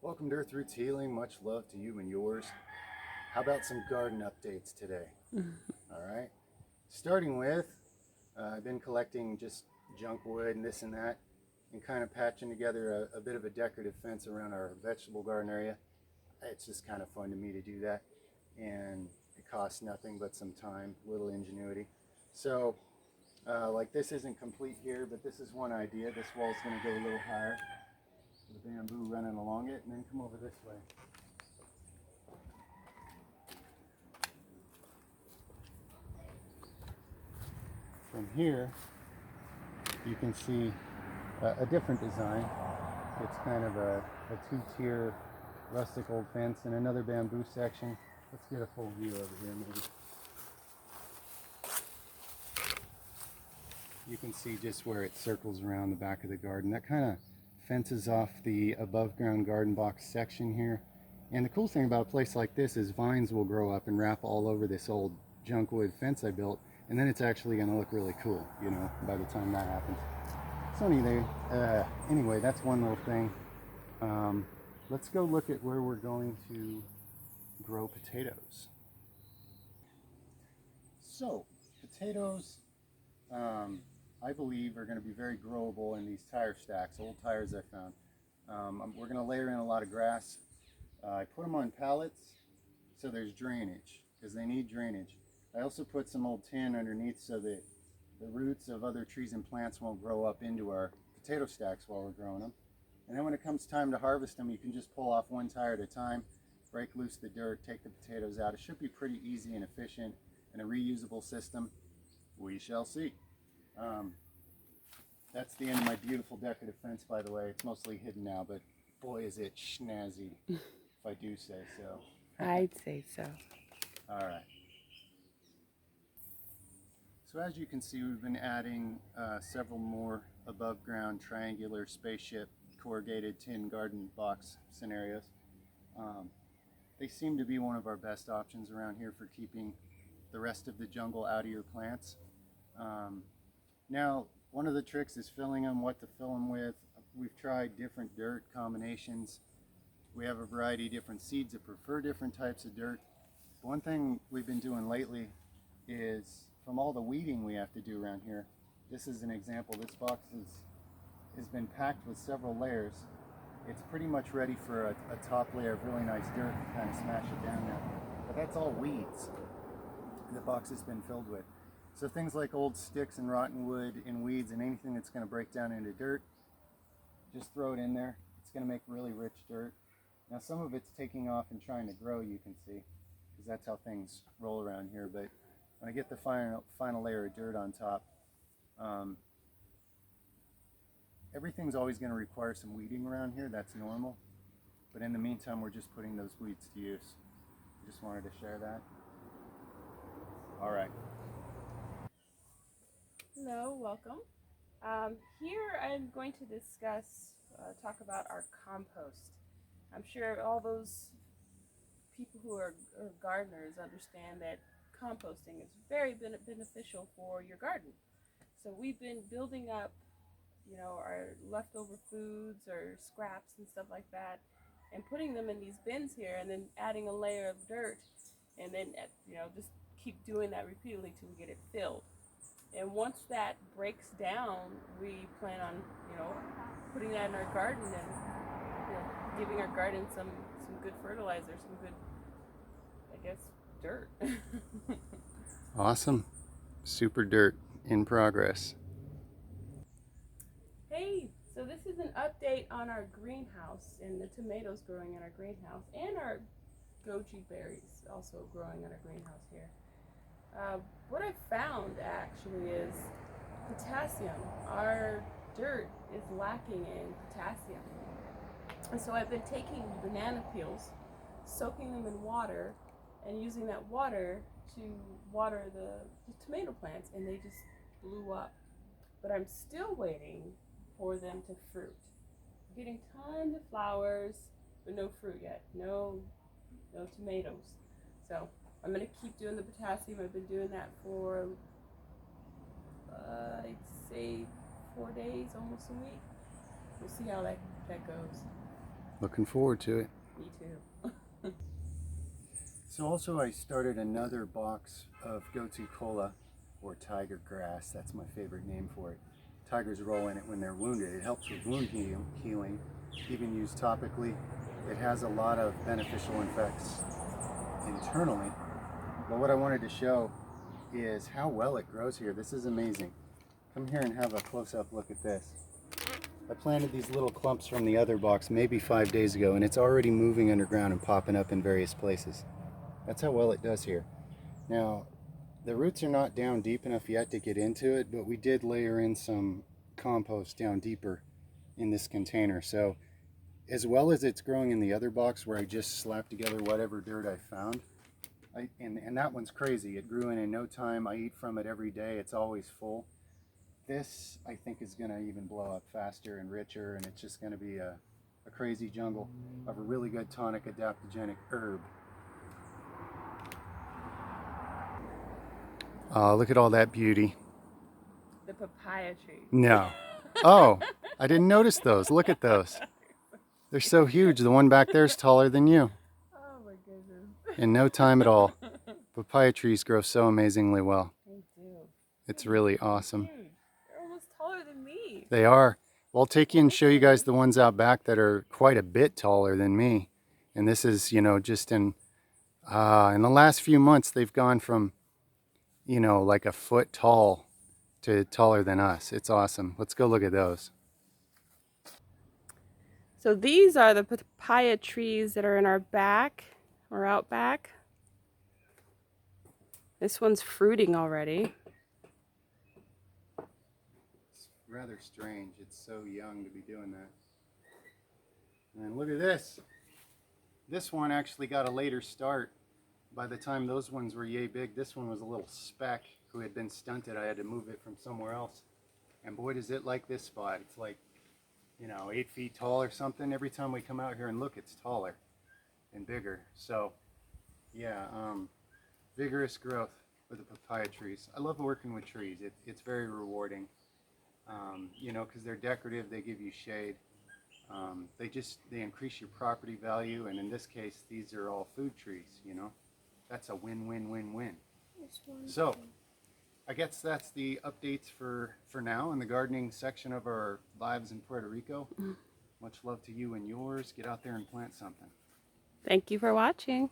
Welcome to Earth Roots Healing. Much love to you and yours. How about some garden updates today? All right. Starting with, I've been collecting just junk wood and this and that, and kind of patching together a bit of a decorative fence around our vegetable garden area. It's just kind of fun to me to do that, and it costs nothing but some time, little ingenuity. So, like this isn't complete here, but this is one idea. This wall's going to go a little higher. The bamboo running along it, and then come over this way. From here, you can see a different design. It's kind of a two-tier rustic old fence and another bamboo section. Let's get a full view over here maybe. You can see just where it circles around the back of the garden. That kind of fences off the above ground garden box section here. And the cool thing about a place like this is vines will grow up and wrap all over this old junk wood fence I built, and then it's actually going to look really cool, you know, by the time that happens. So anyway, that's one little thing. Let's go look at where we're going to grow potatoes. So, potatoes, I believe, are going to be very growable in these tire stacks, old tires I found. We're going to layer in a lot of grass. I put them on pallets so there's drainage, because they need drainage. I also put some old tin underneath so that the roots of other trees and plants won't grow up into our potato stacks while we're growing them. And then when it comes time to harvest them, you can just pull off one tire at a time, break loose the dirt, take the potatoes out. It should be pretty easy and efficient and a reusable system. We shall see. That's the end of my beautiful decorative fence, by the way. It's mostly hidden now, but boy is it snazzy, if I do say so. I'd say so. All right. So as you can see, we've been adding several more above ground triangular spaceship corrugated tin garden box scenarios. They seem to be one of our best options around here for keeping the rest of the jungle out of your plants. Now, one of the tricks is filling them, what to fill them with. We've tried different dirt combinations. We have a variety of different seeds that prefer different types of dirt. One thing we've been doing lately is, from all the weeding we have to do around here, this is an example. This box has been packed with several layers. It's pretty much ready for a top layer of really nice dirt to kind of smash it down now. But that's all weeds the box has been filled with. So things like old sticks and rotten wood and weeds and anything that's going to break down into dirt, just throw it in there. It's going to make really rich dirt. Now some of it's taking off and trying to grow, you can see, because that's how things roll around here. But when I get the final layer of dirt on top, everything's always going to require some weeding around here. That's normal. But in the meantime, we're just putting those weeds to use. Just wanted to share that. All right. Hello, welcome. Here I'm going to talk about our compost. I'm sure all those people who are gardeners understand that composting is very beneficial for your garden. So we've been building up, our leftover foods or scraps and stuff like that, and putting them in these bins here, and then adding a layer of dirt, and then just keep doing that repeatedly till we get it filled. And once that breaks down, we plan on putting that in our garden and giving our garden some good fertilizer, some good, I guess, dirt. Awesome. Super dirt in progress. Hey, so this is an update on our greenhouse and the tomatoes growing in our greenhouse, and our goji berries also growing in our greenhouse here. What I found actually is potassium. Our dirt is lacking in potassium. And so I've been taking banana peels, soaking them in water, and using that water to water the tomato plants, and they just blew up. But I'm still waiting for them to fruit. I'm getting tons of flowers, but no fruit yet. No tomatoes. So I'm going to keep doing the potassium. I've been doing that for, I'd say 4 days, almost a week. We'll see how that goes. Looking forward to it. Me too. So also I started another box of gotu kola, or tiger grass. That's my favorite name for it. Tigers roll in it when they're wounded. It helps with wound healing, even used topically. It has a lot of beneficial effects internally. But what I wanted to show is how well it grows here. This is amazing. Come here and have a close-up look at this. I planted these little clumps from the other box maybe 5 days ago, and it's already moving underground and popping up in various places. That's how well it does here. Now, the roots are not down deep enough yet to get into it, but we did layer in some compost down deeper in this container. So as well as it's growing in the other box where I just slapped together whatever dirt I found, and that one's crazy. It grew in no time. I eat from it every day. It's always full. This, I think, is going to even blow up faster and richer, and it's just going to be a crazy jungle of a really good tonic adaptogenic herb. Oh, look at all that beauty. The papaya tree. No. Oh, I didn't notice those. Look at those. They're so huge. The one back there is taller than you. Oh my goodness. In no time at all. Papaya trees grow so amazingly well. They do. It's really awesome. Huge. They're almost taller than me. They are. Well, I'll take you and show you guys the ones out back that are quite a bit taller than me. And this is, just in the last few months, they've gone from, like a foot tall to taller than us. It's awesome. Let's go look at those. So these are the papaya trees that are in our back or out back. This one's fruiting already. It's rather strange. It's so young to be doing that. And look at this. This one actually got a later start. By the time those ones were yay big, this one was a little speck who had been stunted. I had to move it from somewhere else. And boy, does it like this spot. It's like, 8 feet tall or something. Every time we come out here and look, it's taller and bigger. So, yeah, vigorous growth with the papaya trees. I love working with trees. It's very rewarding, because they're decorative. They give you shade. They increase your property value. And in this case, these are all food trees, That's a win-win-win-win. So, I guess that's the updates for now in the gardening section of our lives in Puerto Rico. Much love to you and yours. Get out there and plant something. Thank you for watching.